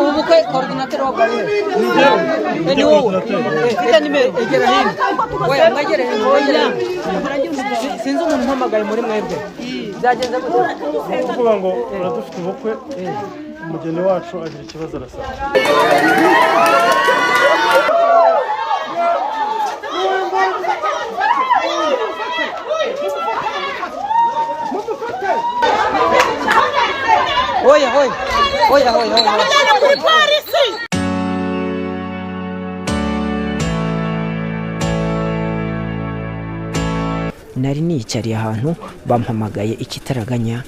ubukwe coordinator w'abagore ni wowe ufite nimero egera hino oya mwegere hino sinzi umuntu umpamagaye muri mwebwe byagenze gute kuvuga ngo uradufite ubukwe umugeni wacu agira ikibazo arasaba oya nari nicariye ahantu bampamagaye ikitaraganya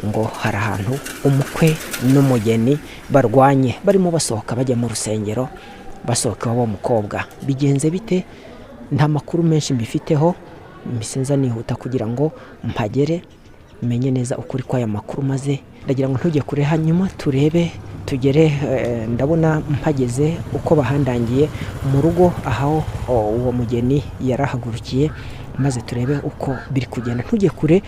ngo hari ahantu umukwe n'umugeni barwanye barimo basohoka bajya mu rusengero basohoka wabo mukobwa bigenze bite nta makuru menshi mbifiteho misenza nihuta kugira ngo mpagere menye neza ukuri kw'aya makuru maze ndagira ngo ntujye kure hanyuma turebe tugere ndabona mpageze uko bahandangiye mu rugo aho uwo mugeni yarahagurukiye maze turebe uko biri kugenda ntujye kure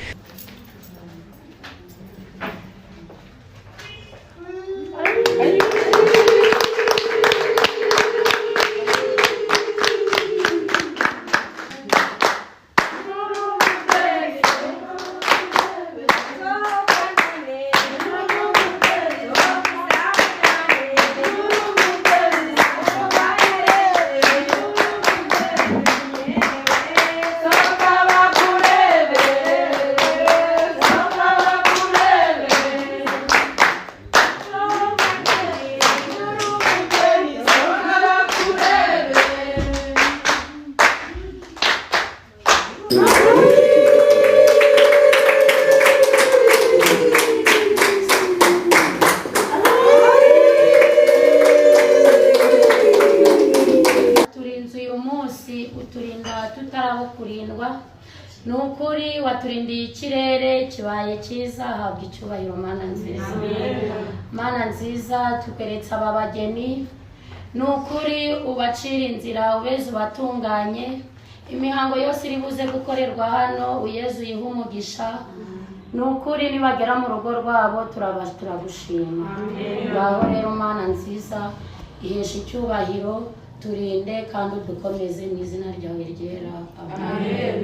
nukuri waturindiye ikirere kibaye cyiza habwa icyubahiro mana nziza tukeretse aba bageni nukuri ubacira inzira ubeze ubatunganye imihango yose iri buze gukorerwa hano uyezu yiha umugisha nukuri nibagera mu rugo rwabo turagushima ngaho rero mana nziza ihesha icyubahiro turinde kandi dukomeze mu izina ryawe ryera amen.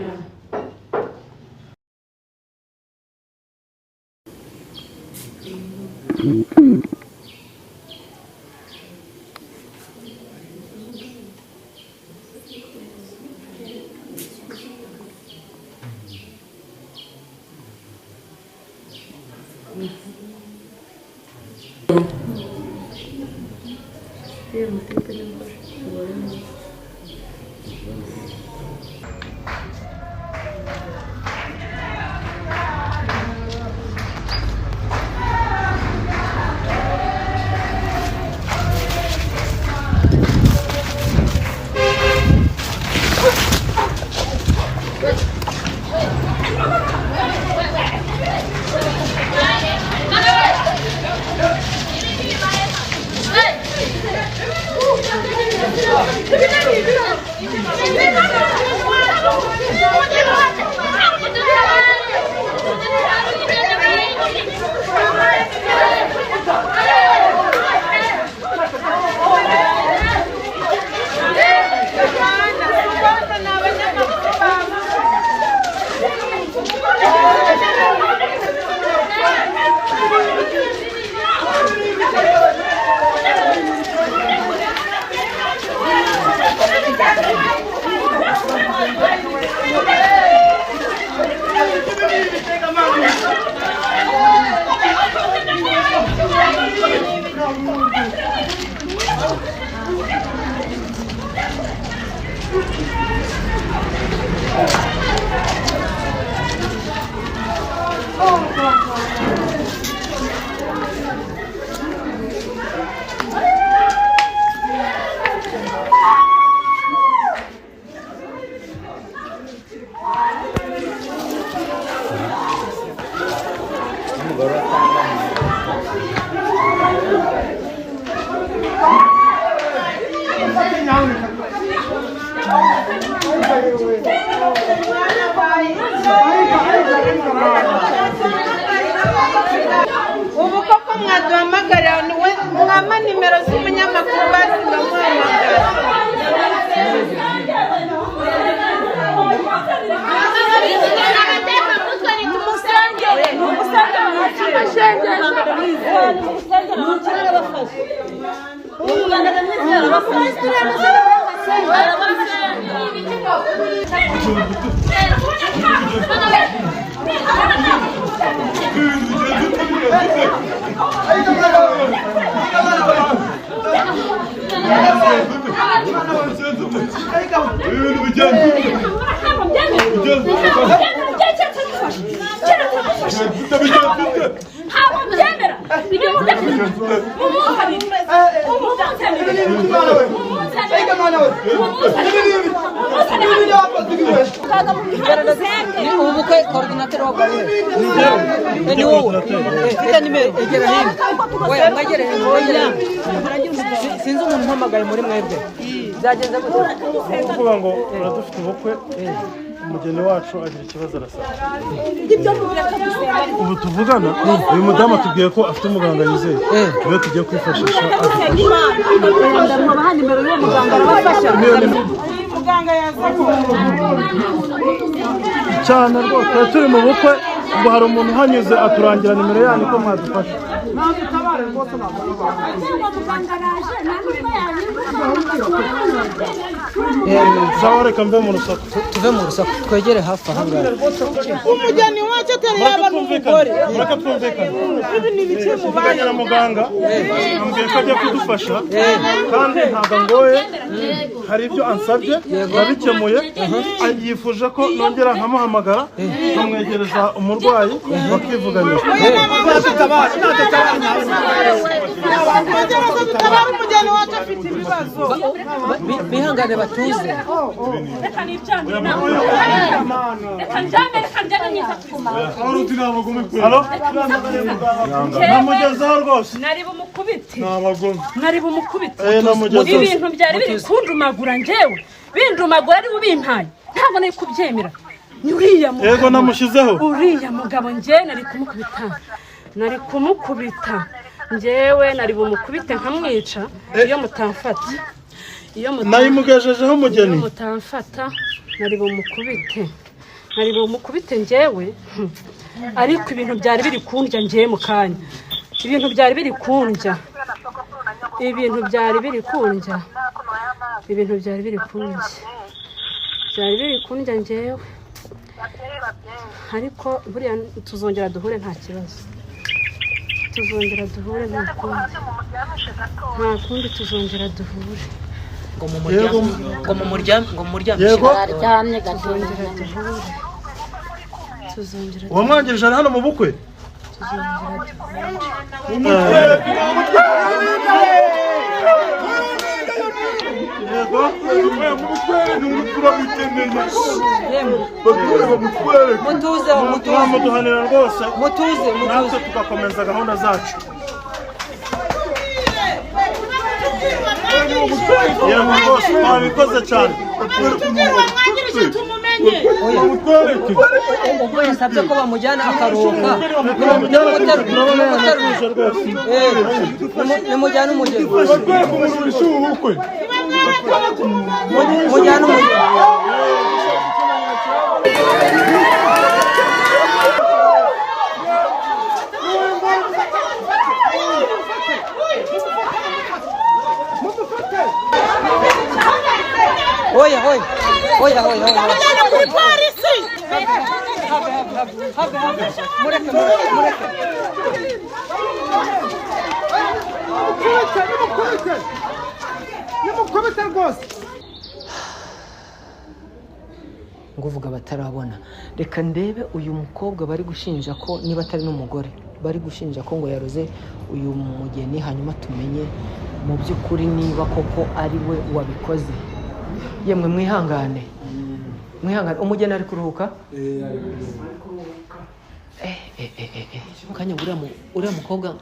Now ubu koko mwaduhamagarira mwama nimero z'umunyamakuru basi ngamuhamagara. ubukwe coordinateur wa gare ni wowe ufite nimero egera hino we mwagere hino sinzi umuntu umpamagaye muri mwebwe byagenze gute kuvuga ngo uradufite ubukwe umugeni wacu agira ikibazo arasaba ubu tuvugana uyu mudamu atubwiye ko afite umuganga yizeye niwe tugiye kwifashisha ndamuha nimero y'uwo muganga arabafasha muganga yazanye cyane rwose twari turi mu bukwe ngo hari umuntu uhanyuze aturangira nimero yanyu ko mwadufasha sawa reka mve mu rusaku tuve mu rusaku twegere hafi aha ngaha umugeni wacu atari yaba n'umugore mureka twumvikane ibi ni ibiki mu tuvuganye na muganga ambwiye ko agiye kudufasha kandi ntabwo angoye hari ibyo ansabye yabikemuye yifuje ko nongera nkamuhamagara nkamwegereza umurwayi bakivuganira umugeni wacu afite ibibazo bihangane batuze namugezaho rwose nari bumukubite nabagome nari bumukubite namugezaho ibintu byari biri kundumagura njyewe bindumagura ari bubimpaye ntabwo nari kubyemera ni uriya mugabo yego namushyizeho uriya mugabo njye nari kumukubita njyewe nari bumukubite nkamwica iyo mutamfata nayimugejejeho umugeni mutamfata nari bumukubite njyewe ariko ibintu byari biri kundya njyewe mu kanya ibintu byari biri kundya njyewe ariko buriya tuzongera duhure nta kibazo nta kundi tuzongera duhure ngo mu muryango yego tuzongera uwamwangirije hano mu bukwe yego mutuhanira rwose natwe tugakomeza gahunda zacu yego rwose twabikoze cyane ubwo yasabye ko bamujyana akaruhuka nimujyane umugeni mujyane umugeni Oya. kuri polisi Mureke. nimukubite rwose nguvuga batarabona reka ndebe uyu mukobwa bari gushinja ko niba atari n'umugore bari gushinja ko ngo yaroze uyu mugeni hanyuma tumenye mu by'ukuri niba koko ari we wabikoze yemwe mwihangane umugeni ari kuruhuka kanya uriya mukobwa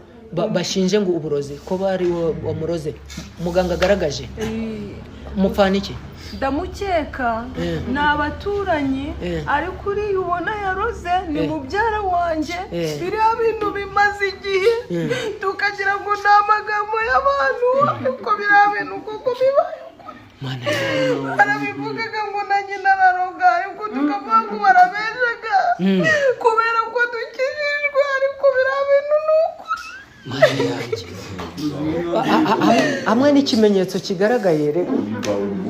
bashinje ngo uburozi ko bari wamuroze muganga agaragaje mupfana iki? ndamukeka ni abaturanyi ariko uriya ubona yaroze ni mubyara wanjye biriya bintu bimaze igihe tukagira ngo ni amagambo y'abantu ariko biriya bintu kuko bibaye barabivugaga ngo nanjye nararoga ariko tukavuga ngo barabeshaga kubera ko dukijijwe ariko biriya bintu ni ukuri. hamwe n'ikimenyetso kigaragaye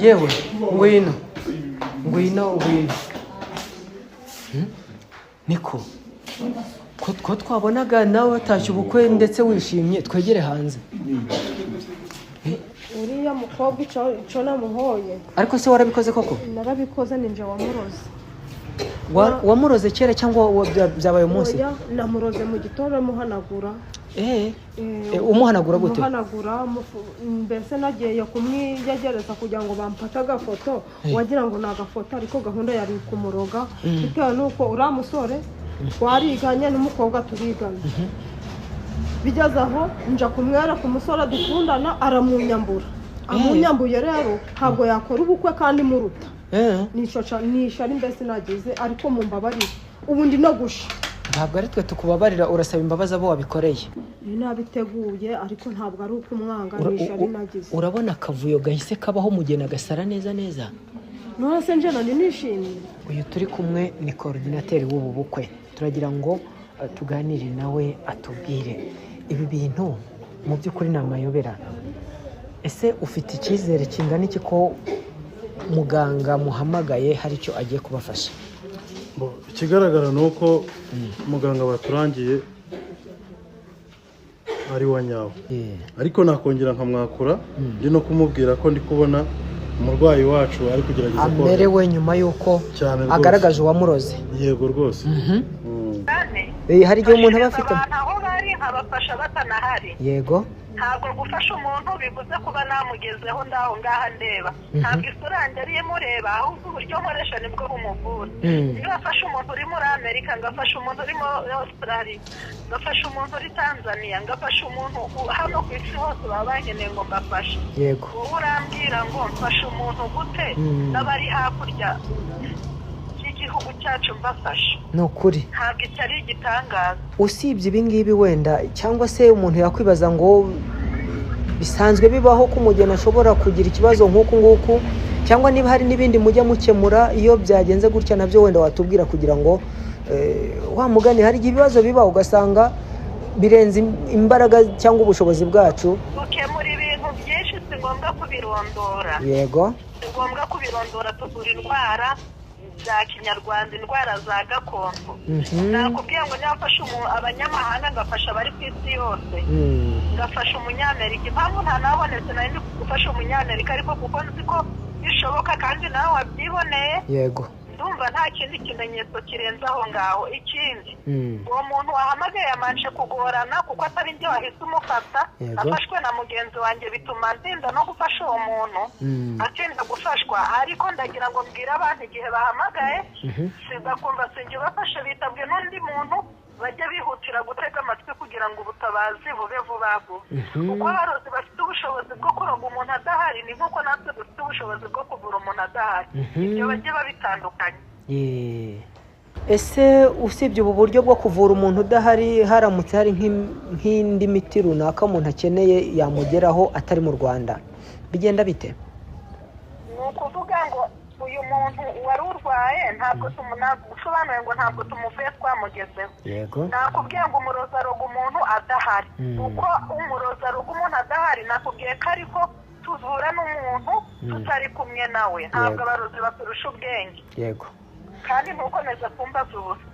yewe ngwino niko ko twabonaga nawe watashye ubukwe ndetse wishimye twegere hanze. uriya mukobwa icyo namuhoye ariko se warabikoze koko? narabikoze ninje wamuroze. wamuroze kera cyangwa byabaye umunsi? namuroze mu gitondo muhanagura. umuhanagura gute? umuhanagura mbese nagiye kumwiyegereza kugira ngo bamfate agafoto wagira ngo ni agafoto ariko gahunda yari kumuroga bitewe n'uko uriya musore twariganye n'umukobwa turigana. bigeze aho nja kumwera ku musore dukundana aramunyambura. amunyambuye rero ntabwo yakora ubukwe kandi muruta. nishari mbese nagize ariko mumbabarire ubundi no gusha. ntabwo ari twe tukubabarira, urasaba imbabazi abo wabikoreye. nabiteguye ariko ntabwo ari uko umwanga nishari nagize. urabona akavuyo gahise kabaho mugena gasara neza none se nje nani nishimye. uyu turi kumwe ni coordinateur w'ubu bukwe, turagira ngo tuganire nawe atubwire ibi bintu mu by'ukuri ni amayobera. ese ufite icyizere kingana iki ko muganga muhamagaye hari icyo agiye kubafasha? ikigaragara ni uko muganga baturangiye ari wa nyawo, ariko nakongera nkamwakura ndi no kumubwira ko ndi kubona umurwayi wacu ari kugerageza ko amerewe nyuma y'uko agaragaje uwamuroze. yego rwose. hari igihe umuntu aba afite aho bari nkabafasha batanahari. yego ntabwo gufasha umuntu bivuze kuba namugezeho ndaho ngaha ndeba. ntabwo isura yanjye ariyo imureba ahubwo uburyo nkoresha nibwo bumuvura. iyo afashe umuntu uri muri amerika ngafasha umuntu uri muri australia ngafasha umuntu uri tanzania ngafasha umuntu hano ku isi hose baba bakeneye ngo mbafashe. yego wowe urambwira ngo mfashe umuntu gute n'abari hakurya igihugu cyacu mbafasha? ni ukuri ntabwo icyo ari igitangaza. usibye ibingibi wenda cyangwa se umuntu yakwibaza ngo bisanzwe bibaho ko umugeni ashobora kugira ikibazo nk'uku nguku, cyangwa niba hari n'ibindi mujya mukemura iyo byagenze gutya nabyo wenda watubwira kugira ngo wa mugani hari ibibazo biba ugasanga birenze imbaraga cyangwa ubushobozi bwacu. gukemura ibintu byinshi si ngombwa kubirondora. yego si ngombwa kubirondora, tuvura indwara za kinyarwanda, indwara za gakondo. nakubwiye ngo niba afashe abanyamahanga ngafasha abari ku isi yose, ngafasha umunyamerika. impamvu ntanabonetse nari ndi gufasha umunyamerika ariko kuko nzi ko bishoboka kandi nawe wabyiboneye. yego ndumva nta kindi kimenyetso kirenze aho ngaho. ikindi uwo muntu wahamagaye yamanje kugorana kuko atari njye wahise umufata, afashwe na mugenzi wanjye bituma ndinda no gufasha uwo muntu atinda gufashwa. ariko ndagira ngo mbwire abantu igihe bahamagaye sigakumva sinjye bafashe bitabwe n'undi muntu bajya bihutira gutega amatwi kugira ngo ubutabazi bube vuba vuba. kuko abarozi bafite ubushobozi bwo kuroga umuntu adahari ni nk'uko natwe dufite ubushobozi bwo kuvura umuntu adahari. ibyo bajye babitandukanye. ese usibye ubu buryo bwo kuvura umuntu udahari, haramutse hari nk'indi miti runaka umuntu akeneye yamugeraho atari mu Rwanda, bigenda bite? ni ukuvuga ngo uyu muntu wari urwaye ntabwo usobanuye ngo ntabwo tumuvuye twamugezeho. yego nakubwiye ngo umurozi aroga umuntu adahari. uko umurozi aroga umuntu adahari nakubwiye ko ariko tuvura n'umuntu tutari kumwe nawe. ntabwo abarozi baturusha ubwenge. yego kandi ntukomeze kumbaza ubusa.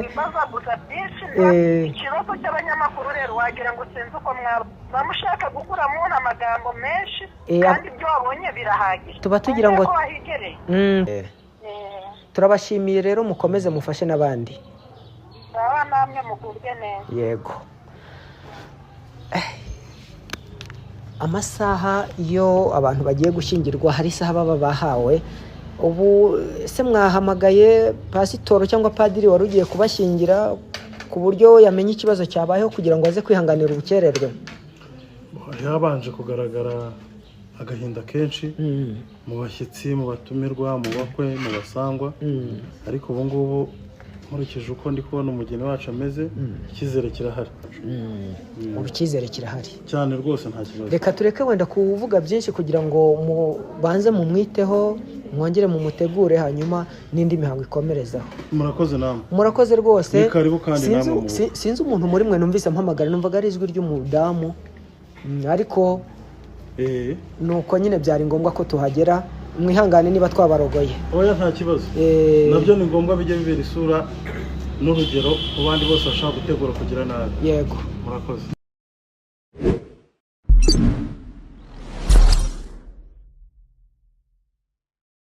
imbazaguza byinshi. ikibazo cy'abanyamakuru rero wagira ngo sinzi uko mwaba mushaka gukuramo amagambo menshi kandi ibyo wabonye birahagije. tuba tugira ngo wahigereye. turabashimiye rero, mukomeze mufashe n'abandi. baba namwe mugubwe neza. yego amasaha iyo abantu bagiye gushyingirwa hari isaha baba bahawe. ubu se mwahamagaye pasitoro cyangwa padiri wari ugiye kubashyingira ku buryo yamenye ikibazo cyabayeho kugira ngo aze kwihanganira ubukererwe? habanje kugaragara agahinda kenshi mu bashyitsi, mu batumirwa, mu bakwe, mu basangwa, ariko ubu ngubu nkurikije uko ndi kubona umugeni wacu ameze, icyizere kirahari. ubu icyizere kirahari cyane rwose, nta kibazo. reka tureke wenda kuvuga byinshi kugira ngo mubanze mumwiteho, mwongere mumutegure, hanyuma n'indi mihango ikomerezaho. Murakoze namwe. Murakoze rwose. Ni karibu kandi namwe. Sinzi umuntu muri mwe numvise mpamagara, numvaga ari ijwi ry'umudamu, ariko nuko nyine byari ngombwa ko tuhagera. Mwihangane niba twabarogoye. Oya, nta kibazo. Nabyo ni ngombwa bijye bibera isura n'urugero ku bandi bose bashaka gutegura kugira nabi. Yego. Murakoze.